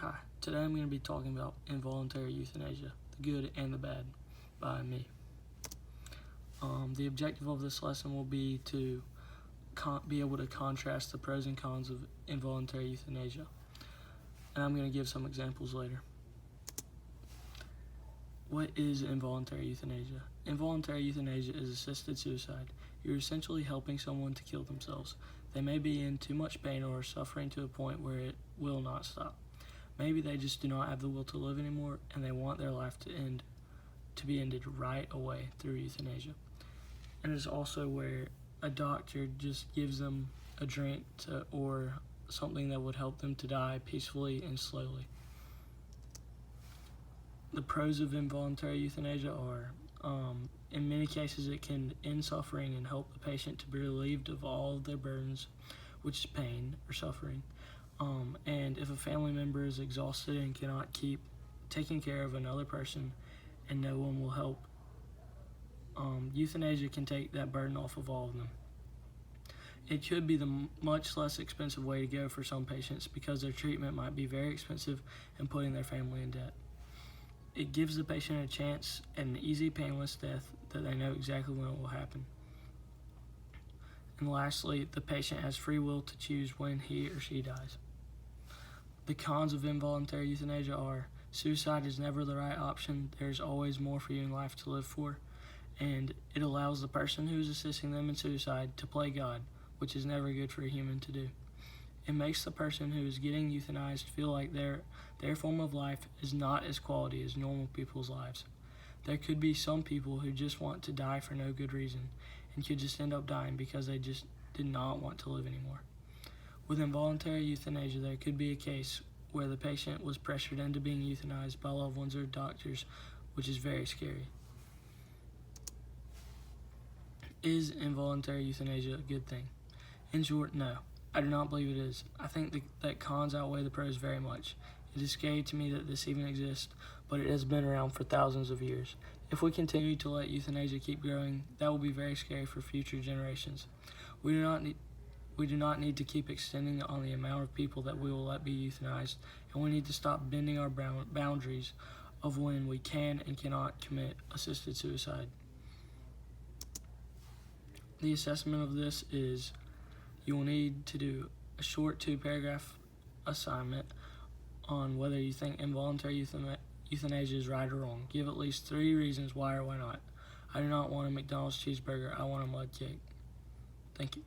Hi, today I'm going to be talking about involuntary euthanasia, the good and the bad, by me. The objective of this lesson will be to be able to contrast the pros and cons of involuntary euthanasia, and I'm going to give some examples later. What is involuntary euthanasia? Involuntary euthanasia is assisted suicide. You're essentially helping someone to kill themselves. They may be in too much pain or suffering to a point where it will not stop. Maybe they just do not have the will to live anymore and they want their life to be ended right away through euthanasia. And it's also where a doctor just gives them a drink or something that would help them to die peacefully and slowly. The pros of involuntary euthanasia are, in many cases, it can end suffering and help the patient to be relieved of all of their burdens, which is pain or suffering. And if a family member is exhausted and cannot keep taking care of another person and no one will help, euthanasia can take that burden off of all of them. It could be the much less expensive way to go for some patients because their treatment might be very expensive and putting their family in debt. It gives the patient a chance at an easy, painless death that they know exactly when it will happen. And lastly, the patient has free will to choose when he or she dies. The cons of involuntary euthanasia are suicide is never the right option. There's always more for you in life to live for. And it allows the person who is assisting them in suicide to play God, which is never good for a human to do. It makes the person who is getting euthanized feel like their form of life is not as quality as normal people's lives. There could be some people who just want to die for no good reason and could just end up dying because they just did not want to live anymore. With involuntary euthanasia, there could be a case where the patient was pressured into being euthanized by loved ones or doctors, which is very scary. Is involuntary euthanasia a good thing? In short, no. I do not believe it is. I think that cons outweigh the pros very much. It is scary to me that this even exists, but it has been around for thousands of years. If we continue to let euthanasia keep growing, that will be very scary for future generations. We do not need to keep extending on the amount of people that we will let be euthanized, and we need to stop bending our boundaries of when we can and cannot commit assisted suicide. The assessment of this is you will need to do a short 2-paragraph assignment on whether you think involuntary euthanasia is right or wrong. Give at least 3 reasons why or why not. I do not want a McDonald's cheeseburger. I want a mud cake. Thank you.